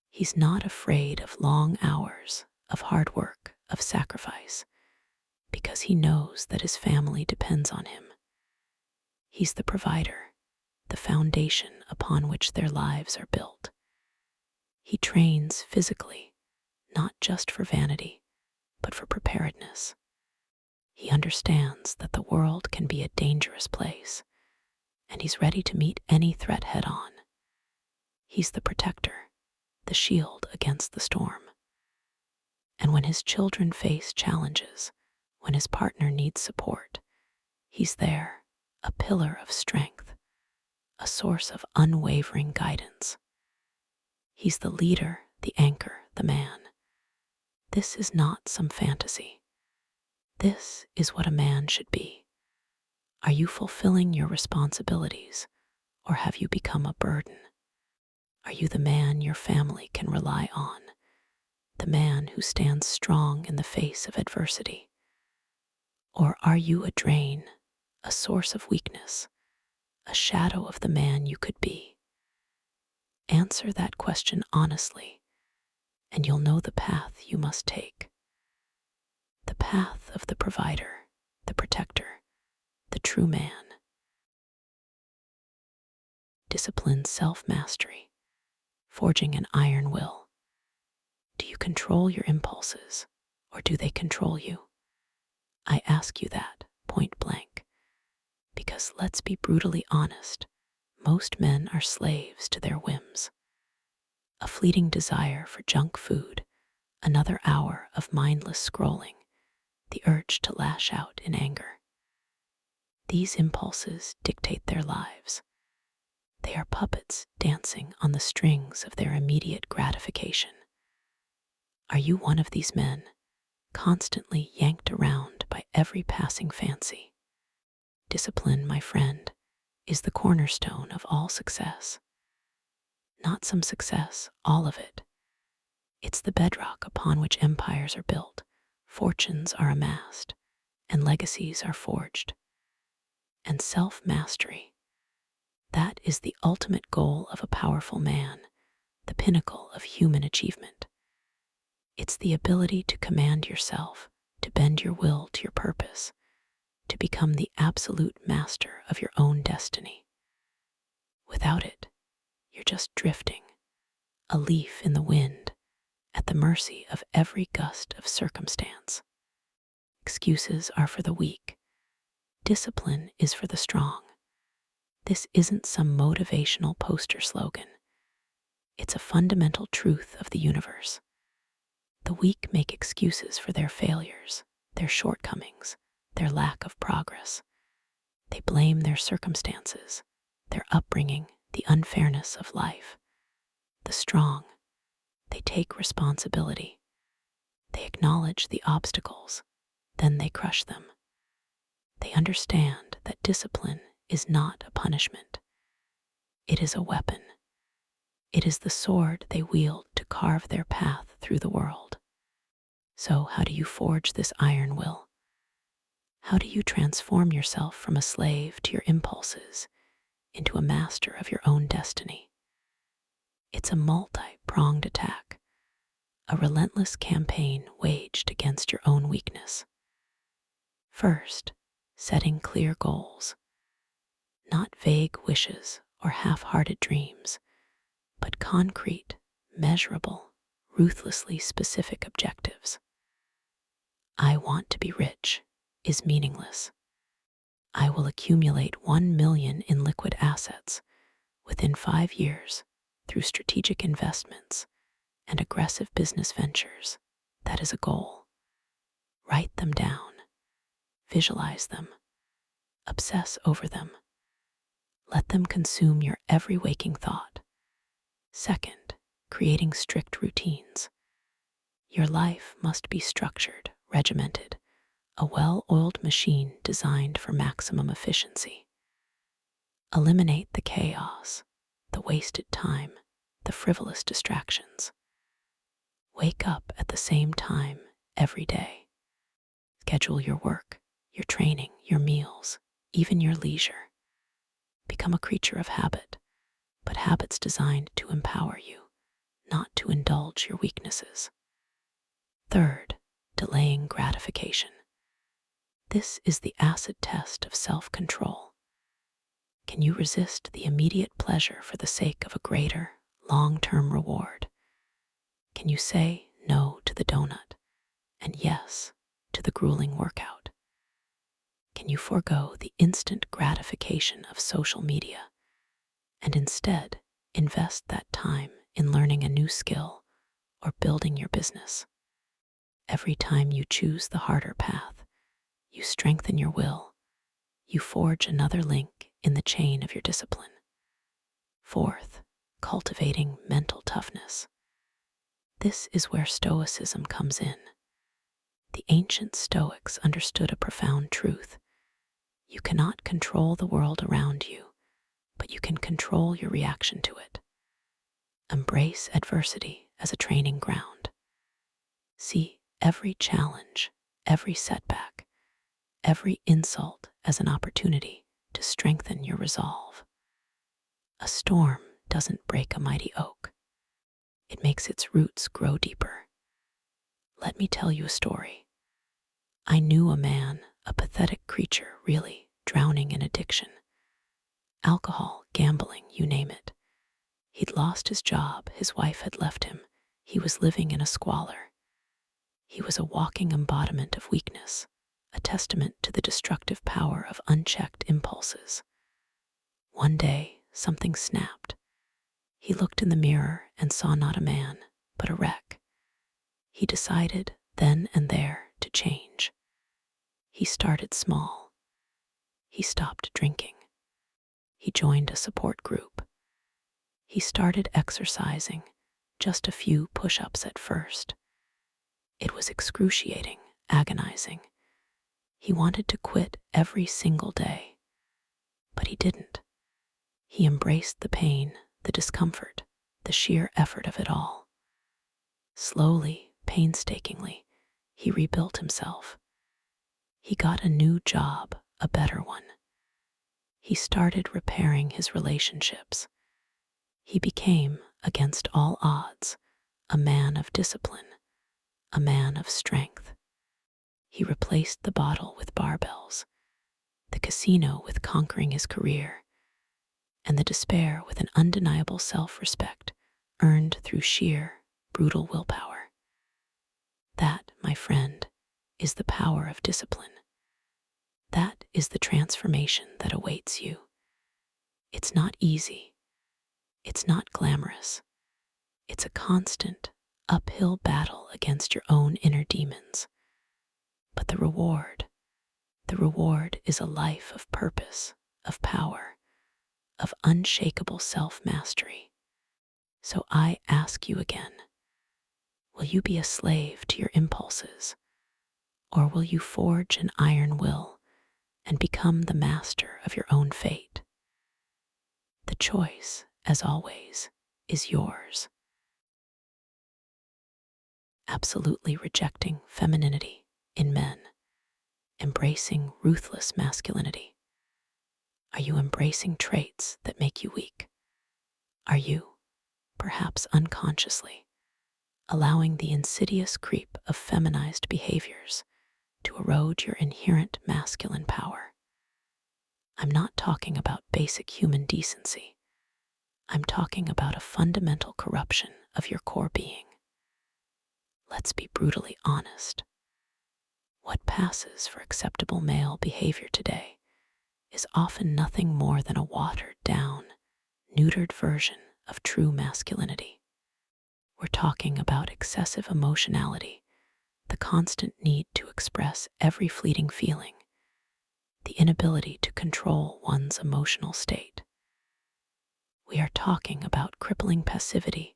He's not afraid of long hours, of hard work, of sacrifice, because he knows that his family depends on him. He's the provider, the foundation upon which their lives are built. He trains physically, not just for vanity, but for preparedness. He understands that the world can be a dangerous place, and he's ready to meet any threat head on. He's the protector, the shield against the storm. And when his children face challenges, when his partner needs support, he's there, a pillar of strength, a source of unwavering guidance. He's the leader, the anchor, the man. This is not some fantasy. This is what a man should be. Are you fulfilling your responsibilities, or have you become a burden? Are you the man your family can rely on, the man who stands strong in the face of adversity? Or are you a drain, a source of weakness, a shadow of the man you could be? Answer that question honestly, and you'll know the path you must take. The path of the provider, the protector, the true man. Disciplined self-mastery, forging an iron will. Do you control your impulses, or do they control you? I ask you that, point blank, because let's be brutally honest, most men are slaves to their whims. A fleeting desire for junk food, another hour of mindless scrolling, the urge to lash out in anger. These impulses dictate their lives. They are puppets dancing on the strings of their immediate gratification. Are you one of these men, constantly yanked around by every passing fancy? Discipline, my friend, is the cornerstone of all success. Not some success, all of it. It's the bedrock upon which empires are built, fortunes are amassed, and legacies are forged. And self-mastery, that is the ultimate goal of a powerful man, the pinnacle of human achievement. It's the ability to command yourself, to bend your will to your purpose, to become the absolute master of your own destiny. Without it, you're just drifting, a leaf in the wind, at the mercy of every gust of circumstance. Excuses are for the weak. Discipline is for the strong. This isn't some motivational poster slogan. It's a fundamental truth of the universe. The weak make excuses for their failures, their shortcomings, their lack of progress. They blame their circumstances, their upbringing, the unfairness of life. The strong, they take responsibility. They acknowledge the obstacles. then they crush them. They understand that discipline is not a punishment. It is a weapon. It is the sword they wield to carve their path through the world. So, how do you forge this iron will? How do you transform yourself from a slave to your impulses into a master of your own destiny? It's a multi-pronged attack, a relentless campaign waged against your own weakness. First, setting clear goals, not vague wishes or half-hearted dreams, but concrete, measurable, ruthlessly specific objectives. I want to be rich is meaningless. I will accumulate 1 million in liquid assets within 5 years through strategic investments and aggressive business ventures. That is a goal. Write them down. Visualize them. Obsess over them. Let them consume your every waking thought. Second, creating strict routines. Your life must be structured, regimented, a well-oiled machine designed for maximum efficiency. Eliminate the chaos, the wasted time, the frivolous distractions. Wake up at the same time every day. Schedule your work, your training, your meals, even your leisure. Become a creature of habit, but habits designed to empower you, not to indulge your weaknesses. Third, delaying gratification. This is the acid test of self-control. Can you resist the immediate pleasure for the sake of a greater, long-term reward? Can you say no to the donut and yes to the grueling workout? Can you forego the instant gratification of social media and instead invest that time in learning a new skill or building your business? Every time you choose the harder path, you strengthen your will. You forge another link in the chain of your discipline. Fourth, cultivating mental toughness. This is where Stoicism comes in. The ancient Stoics understood a profound truth. You cannot control the world around you, but you can control your reaction to it. Embrace adversity as a training ground. See every challenge, every setback, every insult as an opportunity to strengthen your resolve. A storm doesn't break a mighty oak. It makes its roots grow deeper. Let me tell you a story. I knew a man, a pathetic creature, really, drowning in addiction. Alcohol, gambling, you name it. He'd lost his job, his wife had left him, he was living in a squalor. He was a walking embodiment of weakness, a testament to the destructive power of unchecked impulses. One day, something snapped. He looked in the mirror and saw not a man, but a wreck. He decided, then and there, to change. He started small. He stopped drinking. He joined a support group. He started exercising, just a few push-ups at first. It was excruciating, agonizing. He wanted to quit every single day, but he didn't. He embraced the pain, the discomfort, the sheer effort of it all. Slowly, painstakingly, he rebuilt himself. He got a new job, a better one. He started repairing his relationships. He became, against all odds, a man of discipline, a man of strength. He replaced the bottle with barbells, the casino with conquering his career, and the despair with an undeniable self-respect earned through sheer, brutal willpower. That, my friend, is the power of discipline. That is the transformation that awaits you. It's not easy. It's not glamorous. It's a constant, uphill battle against your own inner demons. But the reward is a life of purpose, of power, of unshakable self-mastery. So I ask you again, will you be a slave to your impulses, Or will you forge an iron will and become the master of your own fate? The choice, as always, is yours. Absolutely rejecting femininity in men, embracing ruthless masculinity. Are you embracing traits that make you weak? Are you, perhaps unconsciously, allowing the insidious creep of feminized behaviors to erode your inherent masculine power? I'm not talking about basic human decency. I'm talking about a fundamental corruption of your core being. Let's be brutally honest. What passes for acceptable male behavior today is often nothing more than a watered-down, neutered version of true masculinity. We're talking about excessive emotionality, the constant need to express every fleeting feeling, the inability to control one's emotional state. We are talking about crippling passivity,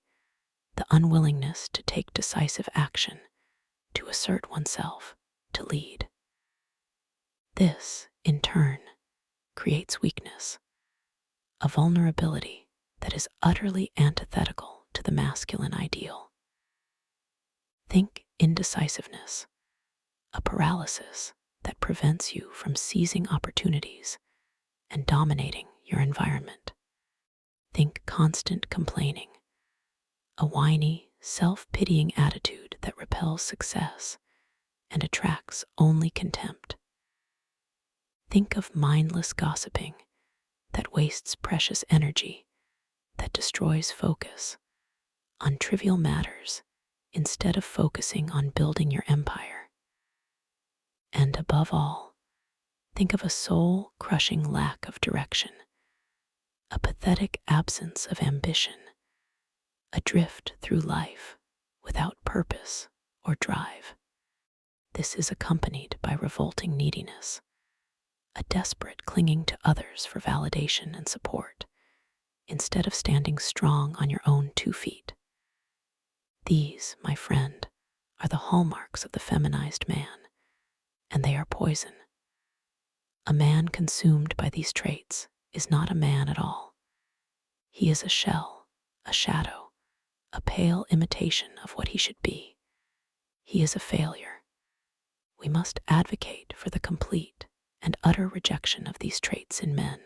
the unwillingness to take decisive action, to assert oneself, to lead. This, in turn, creates weakness, a vulnerability that is utterly antithetical to the masculine ideal. Think indecisiveness, a paralysis that prevents you from seizing opportunities and dominating your environment. Think constant complaining, a whiny, self-pitying attitude that repels success and attracts only contempt. Think of mindless gossiping that wastes precious energy, that destroys focus on trivial matters instead of focusing on building your empire. And above all, think of a soul-crushing lack of direction, a pathetic absence of ambition, a drift through life without purpose or drive. This is accompanied by revolting neediness, a desperate clinging to others for validation and support, instead of standing strong on your own 2 feet. These, my friend, are the hallmarks of the feminized man, and they are poison. A man consumed by these traits is not a man at all. He is a shell, a shadow, a pale imitation of what he should be. He is a failure. We must advocate for the complete and utter rejection of these traits in men.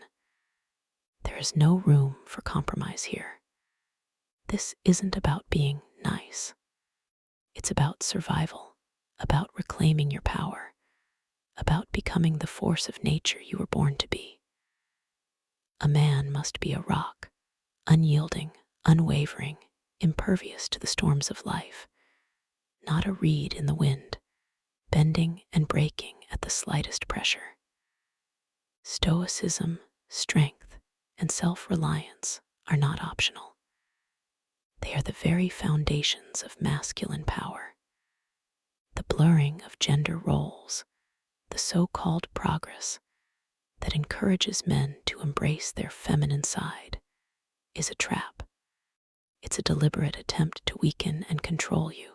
There is no room for compromise here. This isn't about being nice. It's about survival, about reclaiming your power, about becoming the force of nature you were born to be. A man must be a rock, unyielding, unwavering, impervious to the storms of life, not a reed in the wind, bending and breaking at the slightest pressure. Stoicism, strength, and self-reliance are not optional. They are the very foundations of masculine power. The blurring of gender roles, the so-called progress that encourages men to embrace their feminine side, is a trap. It's a deliberate attempt to weaken and control you,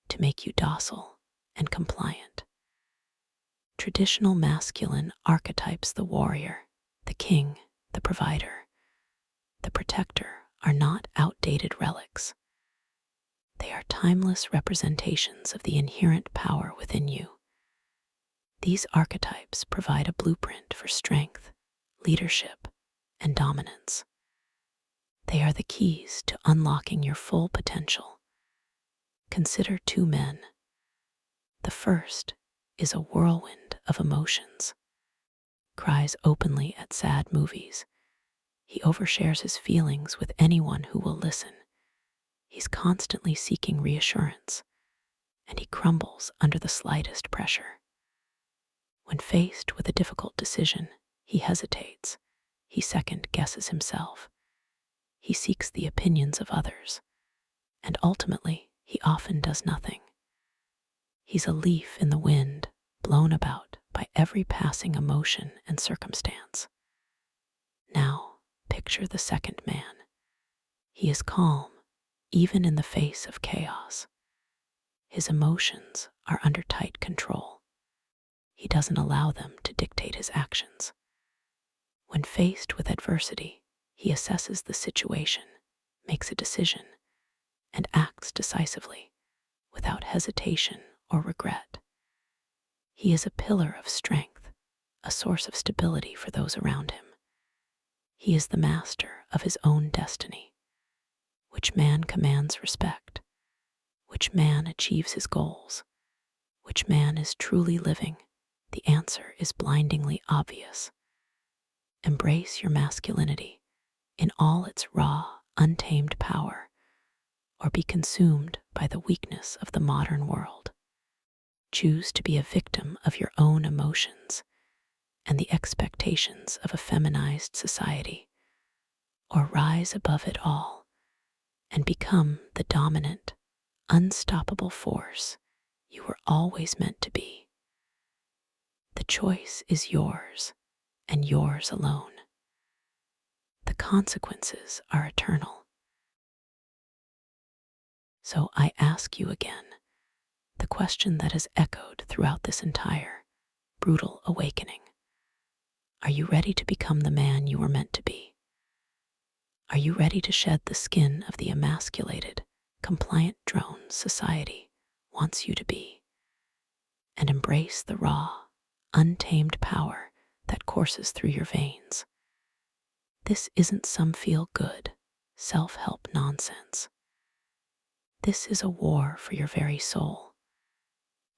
to make you docile and compliant. Traditional masculine archetypes, the warrior, the king, the provider, the protector, are not outdated relics. They are timeless representations of the inherent power within you. These archetypes provide a blueprint for strength, leadership, and dominance. They are the keys to unlocking your full potential. Consider 2 men. The first is a whirlwind of emotions, cries openly at sad movies. He overshares his feelings with anyone who will listen. He's constantly seeking reassurance, and he crumbles under the slightest pressure. When faced with a difficult decision, he hesitates. He second-guesses himself. He seeks the opinions of others, and ultimately, he often does nothing. He's a leaf in the wind, blown about by every passing emotion and circumstance. Now, picture the second man. He is calm, even in the face of chaos. His emotions are under tight control. he doesn't allow them to dictate his actions. When faced with adversity, he assesses the situation, makes a decision, and acts decisively, without hesitation or regret. He is a pillar of strength, a source of stability for those around him. He is the master of his own destiny. Which man commands respect? Which man achieves his goals? Which man is truly living? The answer is blindingly obvious. Embrace your masculinity in all its raw, untamed power, or be consumed by the weakness of the modern world. Choose to be a victim of your own emotions and the expectations of a feminized society, or rise above it all and become the dominant, unstoppable force you were always meant to be. The choice is yours and yours alone. The consequences are eternal. So I ask you again, the question that has echoed throughout this entire brutal awakening. Are you ready to become the man you were meant to be? Are you ready to shed the skin of the emasculated, compliant drone society wants you to be, and embrace the raw, untamed power that courses through your veins? This isn't some feel-good, self-help nonsense. This is a war for your very soul.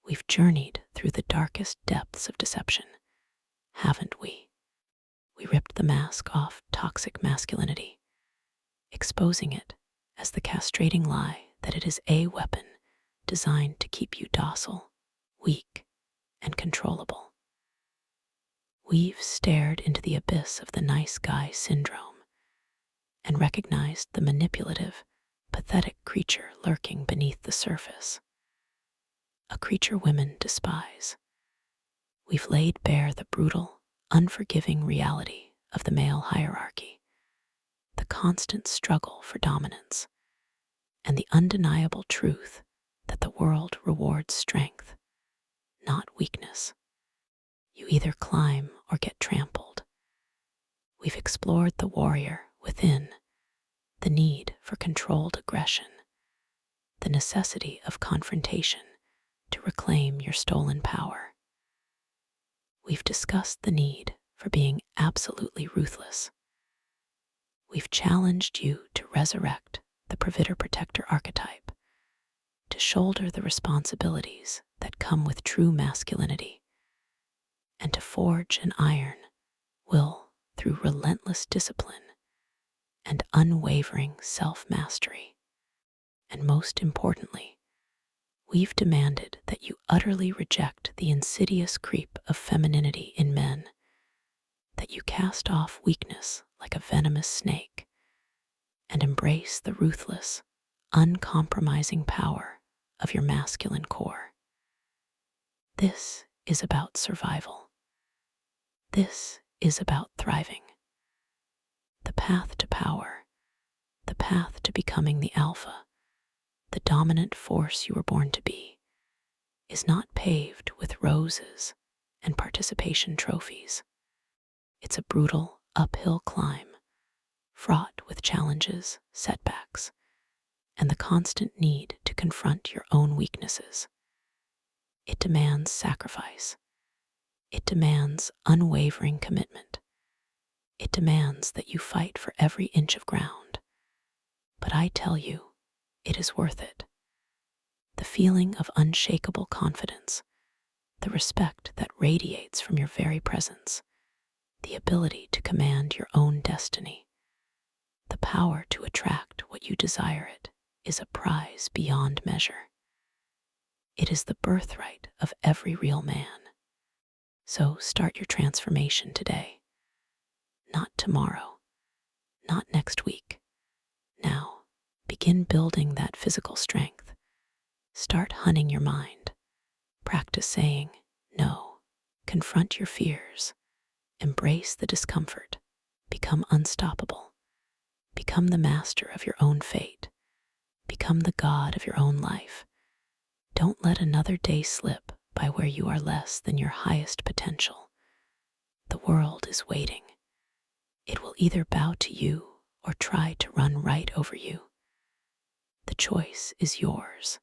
We've journeyed through the darkest depths of deception, haven't we? We ripped the mask off toxic masculinity, exposing it as the castrating lie that it is a weapon designed to keep you docile, weak, and controllable. We've stared into the abyss of the nice guy syndrome and recognized the manipulative, pathetic creature lurking beneath the surface. A creature women despise. We've laid bare the brutal, unforgiving reality of the male hierarchy, the constant struggle for dominance, and the undeniable truth that the world rewards strength, not weakness. You either climb or get trampled. We've explored the warrior within, the need for controlled aggression, the necessity of confrontation to reclaim your stolen power. We've discussed the need for being absolutely ruthless. We've challenged you to resurrect the provider-protector archetype, to shoulder the responsibilities that come with true masculinity, and to forge an iron will through relentless discipline and unwavering self-mastery. And most importantly, we've demanded that you utterly reject the insidious creep of femininity in men, that you cast off weakness like a venomous snake and embrace the ruthless, uncompromising power of your masculine core. This is about survival. This is about thriving. The path to power, the path to becoming the alpha, the dominant force you were born to be, is not paved with roses and participation trophies. It's a brutal, uphill climb, fraught with challenges, setbacks, and the constant need to confront your own weaknesses. It demands sacrifice. It demands unwavering commitment. It demands that you fight for every inch of ground. But I tell you, it is worth it. The feeling of unshakable confidence, the respect that radiates from your very presence, the ability to command your own destiny, the power to attract what you desire it is a prize beyond measure. It is the birthright of every real man. So start your transformation today. Not tomorrow, not next week. Now, begin building that physical strength. Start hunting your mind. Practice saying no. Confront your fears. Embrace the discomfort. Become unstoppable. Become the master of your own fate. Become the god of your own life. Don't let another day slip by where you are less than your highest potential, the world is waiting. It will either bow to you or try to run right over you. The choice is yours.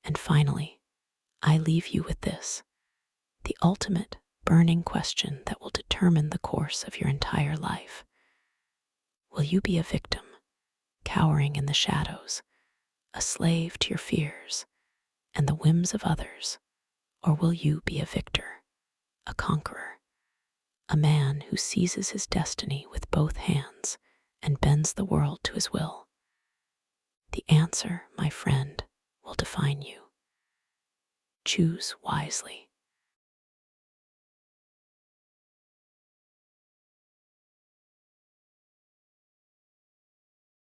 And finally, I leave you with this, the ultimate burning question that will determine the course of your entire life. Will you be a victim, cowering in the shadows, a slave to your fears and the whims of others, or will you be a victor, a conqueror, a man who seizes his destiny with both hands and bends the world to his will? The answer, my friend, will define you. Choose wisely.